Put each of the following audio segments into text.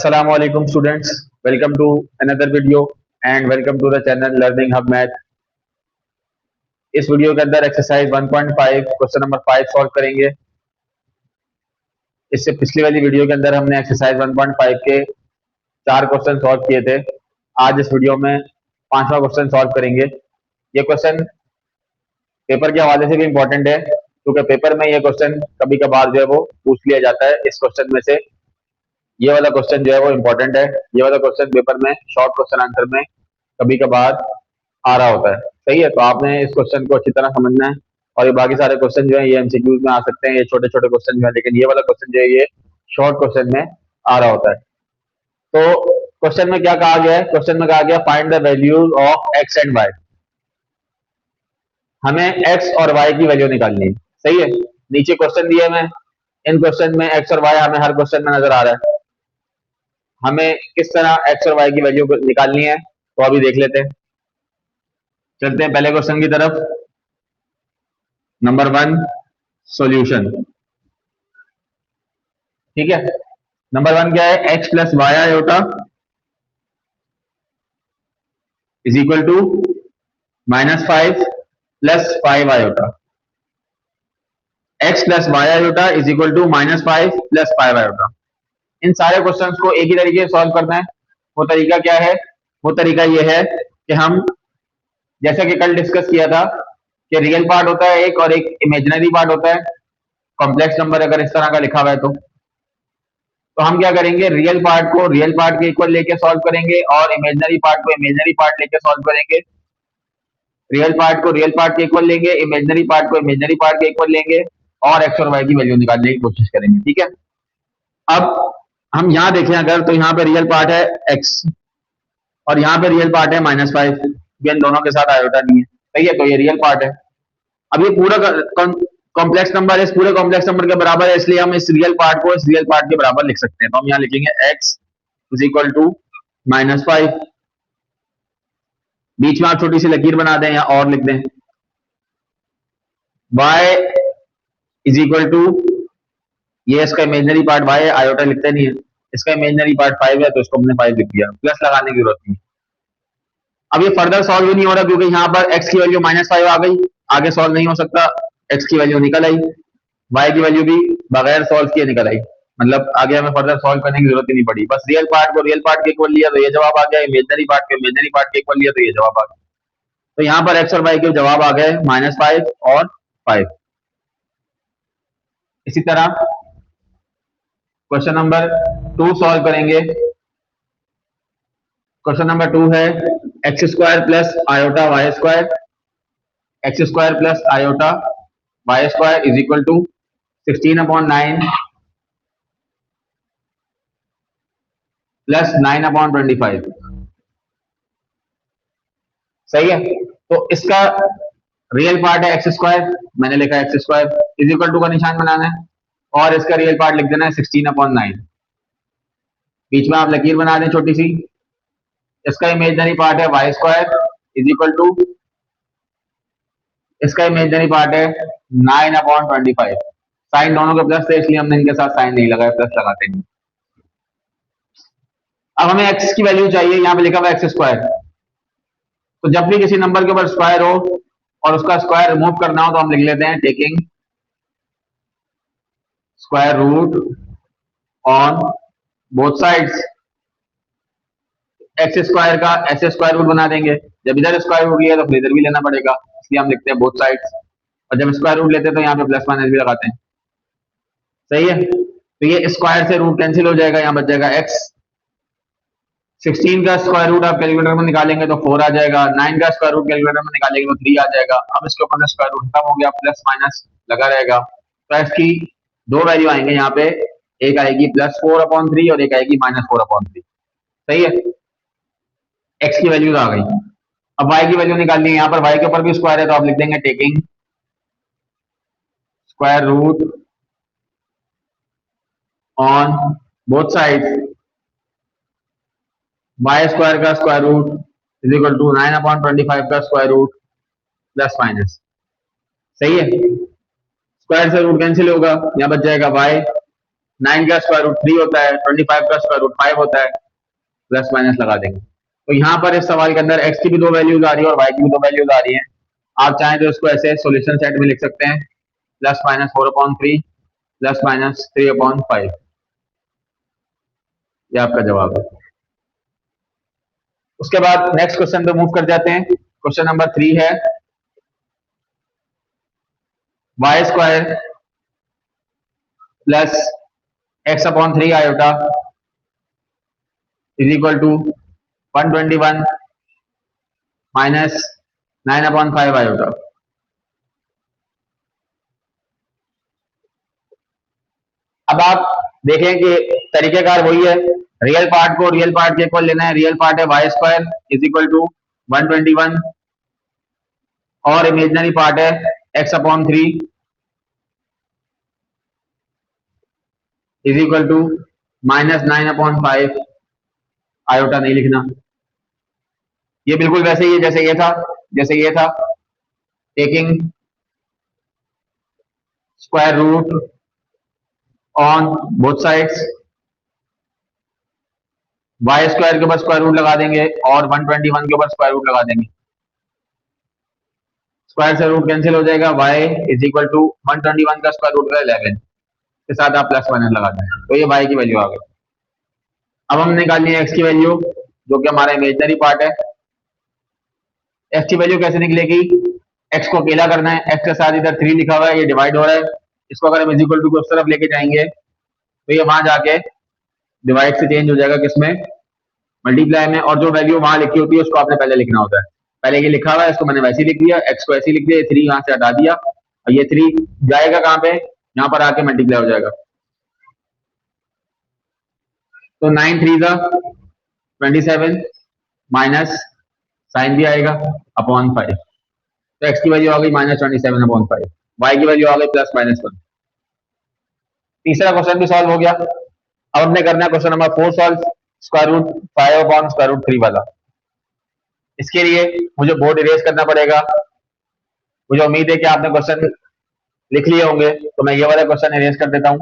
Assalamu alaikum students. Welcome to another video and welcome to the channel Learning Hub Math. इस video के अंदर exercise 1.5 question number 5 solve करेंगे। इससे पिछली वाली वीडियो के अंदर हमने एक्सरसाइज 1.5 के 4 क्वेश्चन सॉल्व किए थे। आज इस वीडियो में 5वां क्वेश्चन सॉल्व करेंगे। ये क्वेश्चन पेपर के हवाले से भी इम्पोर्टेंट है क्योंकि पेपर में ये क्वेश्चन कभी कभार जो है वो पूछ लिया जाता है। इस क्वेश्चन में से ये वाला क्वेश्चन जो है वो इम्पोर्टेंट है। ये वाला क्वेश्चन पेपर में शॉर्ट क्वेश्चन आंसर में कभी कभार आ रहा होता है। सही है, तो आपने इस क्वेश्चन को अच्छी तरह समझना है। और ये बाकी सारे क्वेश्चन जो है ये एमसीक्यूज में आ सकते हैं, ये छोटे छोटे क्वेश्चन जो है, लेकिन ये वाला क्वेश्चन जो है ये शॉर्ट क्वेश्चन में आ रहा होता है। तो क्वेश्चन में क्या कहा गया है? क्वेश्चन में कहा गया find the values of X and Y. हमें एक्स और वाई की वैल्यू निकालनी है। सही है, नीचे क्वेश्चन दिए हुए, इन क्वेश्चन में एक्स और वाई हमें हर क्वेश्चन में नजर आ रहा है। हमें किस तरह एक्स और वाई की वैल्यू निकालनी है तो अभी देख लेते हैं। चलते हैं पहले क्वेश्चन की तरफ। Number 1 solution. ठीक है, नंबर 1 क्या है? X plus Y iota is equal to -5 plus 5 iota. X plus Y iota is equal to -5 plus 5 iota. इन सारे क्वेश्चंस को एक ही तरीके से सॉल्व करना है। वो तरीका क्या है? वो तरीका ये है कि हम जैसा कि कल डिस्कस किया था कि रियल पार्ट होता है एक और एक इमेजिनरी पार्ट होता है। कॉम्प्लेक्स नंबर अगर इस तरह का लिखा हुआ है तो हम क्या करेंगे? रियल पार्ट को रियल पार्ट के इक्वल लेके सॉल्व करेंगे और इमेजिनरी पार्ट को इमेजिनरी पार्ट लेके सॉल्व करेंगे। रियल पार्ट को रियल पार्ट के इक्वल लेंगे, इमेजिनरी पार्ट को इमेजिनरी पार्ट के इक्वल लेंगे और एक्स और वाई की वैल्यू निकालने की कोशिश करेंगे। ठीक है, अब हम यहाँ देखें अगर तो यहाँ पे रियल पार्ट है एक्स और यहाँ पे रियल पार्ट है -5, इन दोनों के साथ आयोटा नहीं है। सही है, तो ये रियल पार्ट है। अब ये पूरा कॉम्प्लेक्स नंबर है, इस पूरे कॉम्प्लेक्स नंबर के बराबर है, इसलिए हम इस रियल पार्ट को इस रियल पार्ट के बराबर लिख सकते हैं। तो हम यहाँ लिखेंगे एक्स इज इक्वल टू -5। बीच में आप छोटी सी लकीर बना दें या और लिख दें। y इज इक्वल टू, ये इसका इमेजिनरी पार्ट y है, आयोटा लिखते नहीं है, इसका इमेजिनरी पार्ट 5 है तो इसको हमने 5 लिख दिया, प्लस लगाने की जरूरत नहीं। अब ये फर्दर सॉल्व भी नहीं हो रहा क्योंकि यहाँ पर x की वैल्यू -5 आ गई, आगे सॉल्व नहीं हो सकता। x की वैल्यू निकल आई, y की वैल्यू भी बगैर सॉल्व किए निकल आई, मतलब आगे हमें फर्दर सॉल्व करने की जरूरत ही नहीं पड़ी। बस रियल पार्ट को रियल पार्ट के इक्वल लिया तो ये जवाब आ गया, इमेजिनरी पार्ट को इमेजिनरी पार्ट के इक्वल लिया तो ये जवाब आ गया। तो यहाँ पर x और y के जवाब आ गए -5 और 5। इसी तरह क्वेश्चन नंबर 2 सॉल्व करेंगे। क्वेश्चन नंबर 2 है X square plus iota Y square, X square plus iota Y square is equal to 16/9 प्लस 9/25। सही है, तो इसका रियल पार्ट है एक्स स्क्वायर, मैंने लिखा है X square is equal to का निशान बनाना है और इसका रियल पार्ट लिख देना है 16/9। बीच में आप लकीर बना दें छोटी सी। इसका इमेजिनरी पार्ट है Y square is equal to, इसका इमेजिनरी पार्ट है 9/25। साइन दोनों के प्लस थे इसलिए हमने इनके साथ साइन नहीं लगाया, प्लस लगाते हैं। अब हमें एक्स की वैल्यू चाहिए, यहाँ पे लिखा हुआ एक्स स्क्वायर, तो जब भी किसी नंबर के ऊपर स्क्वायर हो और उसका स्क्वायर रिमूव करना हो तो हम लिख लेते हैं taking square root on both sides. X square का ऐसे स्क्वायर रूट बना देंगे, जब इधर स्क्वायर रूट लिया तो फिर इधर भी लेना पड़ेगा, इसलिए हम लिखते हैं बोथ साइड्स। और जब स्क्वायर रूट लेते हैं तो यहाँ पे प्लस माइनस भी लगाते हैं। सही है, तो ये स्क्वायर से रूट कैंसिल हो जाएगा, यहाँ बच जाएगा एक्स। 16 का स्क्वायर रूट आप कैलकुलेटर में निकालेंगे तो 4 आ जाएगा, 9 का स्क्वायर रूट कैलकुलेटर में निकालेंगे तो 3 आ जाएगा। अब इसके ऊपर स्क्वायर रूट खत्म हो गया, प्लस माइनस लगा रहेगा, तो एक्स की दो वैल्यू आएंगे यहाँ पे, एक आएगी +4/3 और एक आएगी -4/3। सही है, एक्स की वैल्यूज आ गई। अब वाई की वैल्यू निकालनी है, यहाँ पर वाई के ऊपर भी स्क्वायर है तो आप लिख देंगे taking square root on both sides. Y square का square root is equal to 9/25 का स्क्वायर रूट प्लस माइनस। सही है, स्क्वायर से रूट कैंसिल होगा, यहाँ बच जाएगा वाई 9 का स्क्वायर रूट 3 होता है, 25 का स्क्वायर रूट 5 होता है, प्लस माइनस लगा देंगे। तो यहाँ पर इस सवाल के अंदर x की भी दो वैल्यूज आ रही है और y की भी दो वैल्यूज आ रही है। आप चाहें तो इसको ऐसे सॉल्यूशन सेट में लिख सकते हैं, प्लस माइनस 4/3 प्लस माइनस 3/5। ये आपका जवाब है। उसके बाद नेक्स्ट क्वेश्चन पे मूव कर जाते हैं। क्वेश्चन नंबर 3 है Y square plus x/3 iota is equal to 121 minus 9/5 iota. अब आप देखें कि तरीकेकार वही है, रियल पार्ट को रियल पार्ट के इक्वल लेना है। रियल पार्ट है Y square is equal to 121 और इमेजिनरी पार्ट है x/3 is equal to minus 9/5 iota नहीं लिखना। ये बिल्कुल वैसे ही है जैसे ये था taking square root on both sides, Y square के ऊपर स्क्वायर रूट लगा देंगे और 121 के ऊपर स्क्वायर रूट लगा देंगे। स्क्वायर से रूट कैंसिल हो जाएगा, y इज इक्वल टू 121 का स्क्वायर रूट का 11 के साथ आप प्लस माइनस लगा देंगे, तो ये y की वैल्यू आ गई। अब हम निकालनी है x की वैल्यू, जो कि हमारा इमेजिनरी पार्ट है। x की वैल्यू कैसे निकलेगी, x को अकेला करना है, x के साथ इधर 3 लिखा हुआ है, ये डिवाइड हो रहा है, इसको अगर हम इज इक्वल टू को उस तरफ लेके जाएंगे तो ये वहां जाके डिवाइड से चेंज हो जाएगा किसमें, मल्टीप्लाई में, और जो वैल्यू वहां लिखी होती है उसको आपने पहले लिखना होता है। पहले ये लिखा हुआ है, इसको मैंने वैसे ही लिख दिया, x को ऐसे ही लिख दिया, 3 यहां से हटा दिया और ये 3 जाएगा कहां पे, यहां पर आके मल्टीप्लाई हो जाएगा। तो 9 3 जा 27 माइनस साइन भी आएगा अपॉन 5, तो x की वैल्यू आ गई -27/5, y की वैल्यू आ गई +-1। तीसरा क्वेश्चन भी सॉल्व हो गया। अब हमने करना है question number 4 solve, square root 5/√3 वाला। इसके लिए मुझे बोर्ड इरेज करना पड़ेगा। मुझे उम्मीद है कि आपने क्वेश्चन लिख लिए होंगे, तो मैं ये वाला क्वेश्चन इरेज कर देता हूं।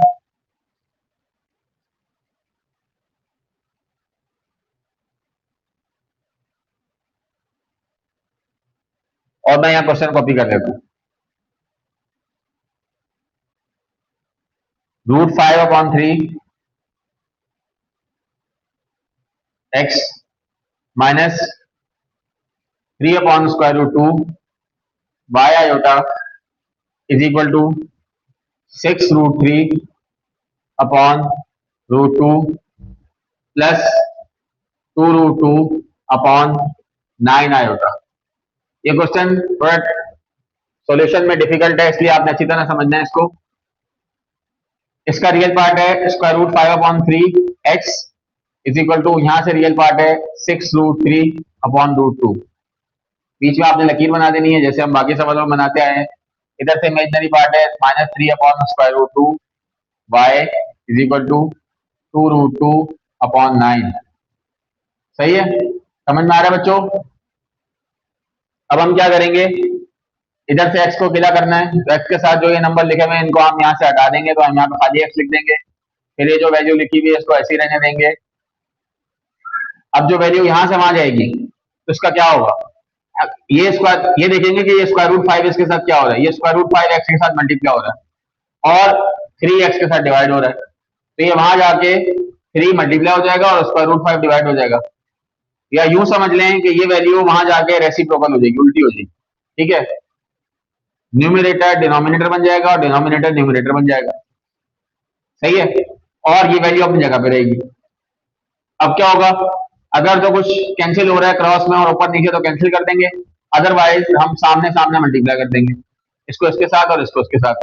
और मैं यहाँ क्वेश्चन कॉपी कर लेता हूँ। √5/3 x minus 3/√2 y iota is equal to 6√3/√2 plus 2√2/9 iota. ये क्वेश्चन थोड़ा सॉल्यूशन में डिफिकल्ट है, इसलिए आपने अच्छी तरह समझना है इसको। इसका रियल पार्ट है square root 5/3 x is equal to, यहां से रियल पार्ट है 6√3/√2। बीच में आपने लकीर बना देनी है जैसे हम बाकी सवालों में बनाते आए हैं। इधर से इमेजिनरी पार्ट है -3/√2 y इज इक्वल टू 2√2/9। सही है, समझ में आ रहा है बच्चों। अब हम क्या करेंगे, इधर से x को अकेला करना है, तो x के साथ जो ये नंबर लिखे हुए हैं इनको हम यहाँ से हटा देंगे, तो हम यहाँ पे खाली x लिख देंगे। फिर ये जो वैल्यू लिखी हुई है इसको ऐसे ही रहने देंगे। अब जो वैल्यू यहाँ से वहां जाएगी तो इसका क्या होगा, ये देखेंगे कि ये स्क्वायर रूट 5 इसके साथ क्या हो रहा है, ये स्क्वायर रूट 5 x के साथ मल्टीप्लाई हो रहा है और 3x के साथ डिवाइड हो रहा है, तो ये वहां जाके 3 मल्टीप्लाई हो जाएगा और स्क्वायर रूट 5 डिवाइड हो जाएगा। या यूं समझ लें कि ये वैल्यू वहां जाके रेसिप्रोकल हो जाएगी, उल्टी हो जाएगी। ठीक है, न्यूमरेटर डिनोमिनेटर बन जाएगा और डिनोमिनेटर न्यूमरेटर बन जाएगा। सही है, और ये वैल्यू अपनी जगह पे रहेगी। अब क्या होगा, अगर तो कुछ कैंसिल हो रहा है क्रॉस में और ऊपर नीचे तो कैंसिल कर देंगे, अदरवाइज हम सामने सामने मल्टीप्लाई कर देंगे, इसको इसके साथ और इसको इसके साथ।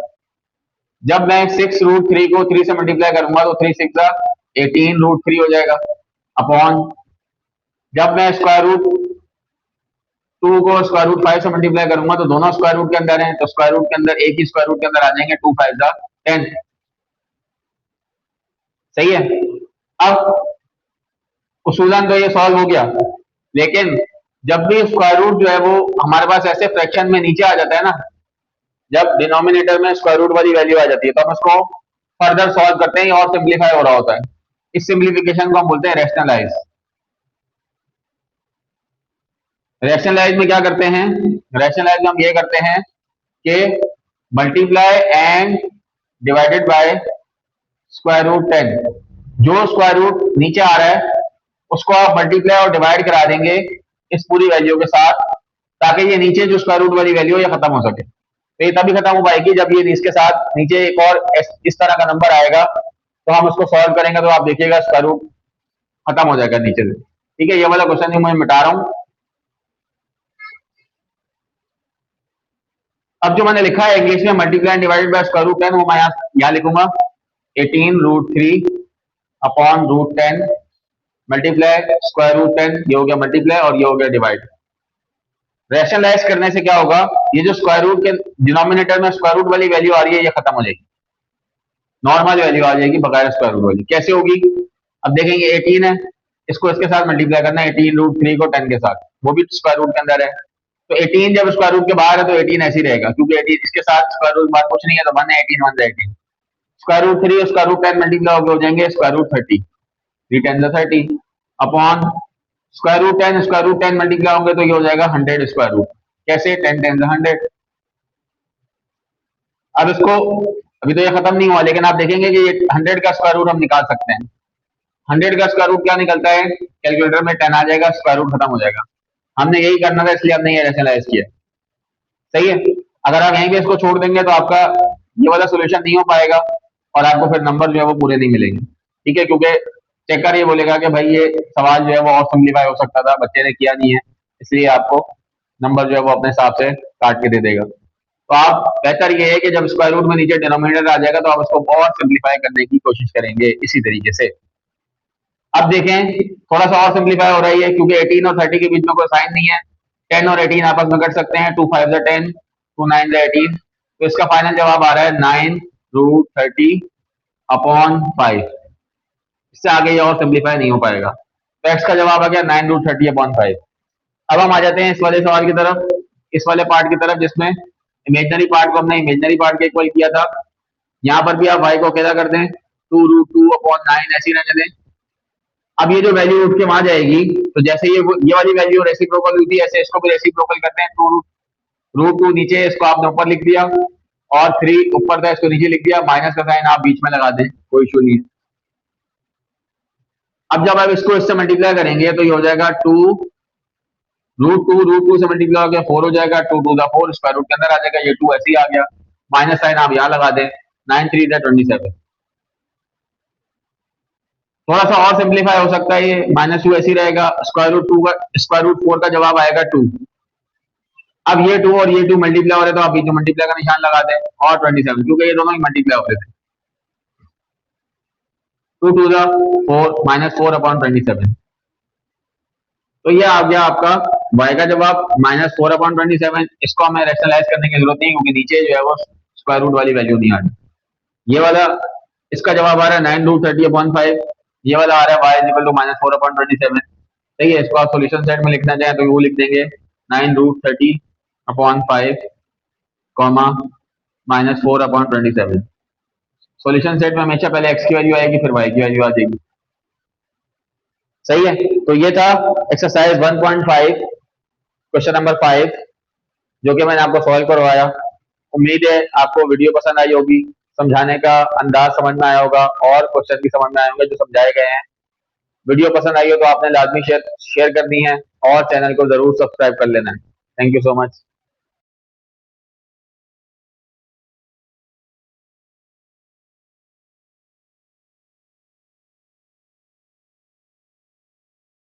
जब मैं 6√3 को 3 से मल्टीप्लाई करूंगा तो 3 6 18√3 हो जाएगा अपॉन, जब मैं स्क्वायर रूट 2 को स्क्वायर रूट 5 से मल्टीप्लाई करूंगा तो दोनों स्क्वायर रूट के अंदर हैं, तो स्क्वायर रूट के अंदर एक ही स्क्वायर रूट के अंदर आ जाएंगे, 2 5 10। सही है, अब उसूलन तो ये सॉल्व हो गया, लेकिन जब भी स्क्वायर रूट जो है वो हमारे पास ऐसे फ्रैक्शन में नीचे आ जाता है ना, जब डिनोमिनेटर में स्क्वायर रूट वाली वैल्यू आ जाती है तो हम उसको फर्दर सॉल्व करते हैं और सिंप्लीफाई हो रहा होता है। इस सिंप्लीफिकेशन को हम बोलते हैं रैशनलाइज। रैशनलाइज में क्या करते हैं, रैशनलाइज में हम ये करते हैं कि multiply and divided by square root 10। जो स्क्वायर रूट नीचे आ रहा है उसको आप मल्टीप्लाई और डिवाइड करा देंगे इस पूरी वैल्यू के साथ, ताकि ये नीचे जो स्क्वायर रूट वाली वैल्यू है ये खत्म हो सके। तो ये तभी खत्म हो पाएगी जब ये इसके साथ नीचे एक और इस तरह का नंबर आएगा, तो हम उसको सॉल्व करेंगे तो आप देखिएगा स्क्वायर रूट खत्म हो जाएगा नीचे से। ठीक है, ये वाला क्वेश्चन मैं मिटा रहा हूं। अब जो मैंने लिखा है इंग्लिश में multiply divided by square root 10, वो मैं यहाँ लिखूंगा 18√3 upon root 10 multiply square root 10। ये हो गया मल्टीप्लाई और ये हो गया डिवाइड। रैशनलाइज करने से क्या होगा, ये जो स्क्वायर रूट के डिनोमिनेटर में स्क्वायर रूट वाली वैल्यू आ रही है ये खत्म हो जाएगी, नॉर्मल वैल्यू आ जाएगी बगैर स्क्वायर रूट वाली। कैसे होगी, अब देखेंगे 18 है, इसको इसके साथ मल्टीप्लाई करना है 18√3 को 10 के साथ, वो भी स्क्वायर रूट के अंदर है। तो 18 जब स्क्वायर रूट के बाहर है तो 18 ऐसे ही रहेगा, क्योंकि 18 इसके साथ स्क्वायर रूट बाहर कुछ नहीं है, तो 1 है 18 1 18। स्क्वायर रूट 3 और स्क्वायर रूट 10 मल्टीप्लाई हो जाएंगे square root 30, 3 10 30 upon square root 10, square root 10 multiply होंगे तो ये हो जाएगा 100 स्क्वायर रूट। कैसे, 10 10 100। अब इसको, अभी तो ये खत्म नहीं हुआ, लेकिन आप देखेंगे कि ये 100 का स्क्वायर रूट हम निकाल सकते हैं। 100 का स्क्वायर रूट क्या निकलता है, कैलकुलेटर में 10 आ जाएगा, स्क्वायर रूट खत्म हो जाएगा। हमने यही करना था इसलिए हमने ये रैशनलाइज किया। सही है, अगर आप यहीं पे इसको छोड़ देंगे तो आपका ये वाला सोल्यूशन नहीं हो पाएगा और आपको फिर नंबर जो है वो पूरे नहीं मिलेंगे। ठीक है, क्योंकि चेकर ये बोलेगा कि भाई ये सवाल जो है वो और सिंप्लीफाई हो सकता था, बच्चे ने किया नहीं है, इसलिए आपको नंबर जो है वो अपने हिसाब से काट के दे देगा। तो आप, बेहतर ये है कि जब स्क्वायर रूट में नीचे डिनोमिनेटर आ जाएगा तो आप उसको बहुत सिंप्लीफाई करने की कोशिश करेंगे इसी तरीके से। अब देखें, थोड़ा सा और सिंप्लीफाई हो रही है क्योंकि 18 और 30 के बीच में कोई साइन नहीं है। 10 और 18 आपस में कट सकते हैं, 2 5 10, 2 9 18। तो इसका फाइनल जवाब आ रहा है 9√30 अपॉन 5। इससे आगे ये और सिंप्लीफाई नहीं हो पाएगा, तो एक्स का जवाब आ गया 9√30 अपॉन 5। अब हम आ जाते हैं इस वाले सवाल की तरफ, इस वाले पार्ट की तरफ जिसमें इमेजनरी पार्ट को हमने इमेजनरी पार्ट के इक्वल किया था। यहाँ पर भी आप y को अकेला कर दें, 2√2 अपॉन 9 ऐसी रहने दें। अब ये जो वैल्यू उठ के वहां जाएगी, तो जैसे ये वाली वैल्यू रेसिप्रोकल हुई थी, ऐसे इसको भी रेसिप्रोकल करते हैं। 2√2 नीचे, इसको आपने ऊपर लिख दिया, और 3 ऊपर था, इसको नीचे लिख दिया, माइनस का साइन आप बीच में लगा दें, कोई इशू नहीं है। अब जब आप इसको इससे मल्टीप्लाई करेंगे तो ये हो जाएगा 2√2 से मल्टीप्लाई हो गया 4 हो जाएगा, 2 2 4 स्क्वायर रूट के अंदर आ जाएगा, ये 2 ऐसे ही आ गया, माइनस साइन आप यहाँ लगा दें, 9 3 27। थोड़ा सा और सिंप्लीफाई हो सकता है, ये -2 ऐसे ही रहेगा, स्क्वायर रूट 2 का, स्क्वायर रूट 4 का जवाब आएगा 2। अब ये 2 और ये 2 मल्टीप्लाई हो रहे, तो आप बीच में मल्टीप्लाई का निशान लगा दें, और 27, क्योंकि ये दोनों ही मल्टीप्लाई हो रहे थे। 2 2 4 -4 अपॉन 27। तो ये आ गया आपका y का जवाब -4 अपॉन 27। इसको हमें रैशनलाइज करने की जरूरत नहीं, क्योंकि नीचे जो है वो स्क्वायर रूट वाली वैल्यू नहीं आ रही। ये वाला, इसका जवाब आ रहा है 9√30 अपॉन 5। ये वाला आ रहा है y इक्वल टू -4 अपॉन 27। सही है, इसको आप सोल्यूशन सेट में लिखना चाहें तो वो लिख देंगे 9√30 upon 5 comma -4 upon 27। Solution set में हमेशा पहले x की वैल्यू आएगी, फिर y की वैल्यू आ जाएगी। सही है, तो ये था एक्सरसाइज 1.5 क्वेश्चन नंबर 5, जो कि मैंने आपको सॉल्व करवाया। उम्मीद है आपको वीडियो पसंद आई होगी, समझाने का अंदाज समझ में आया होगा, और क्वेश्चन भी समझ में आए होंगे जो समझाए गए हैं। वीडियो पसंद आई हो तो आपने लाजमी शेयर करनी है, और चैनल को जरूर सब्सक्राइब कर लेना है। Thank you so much.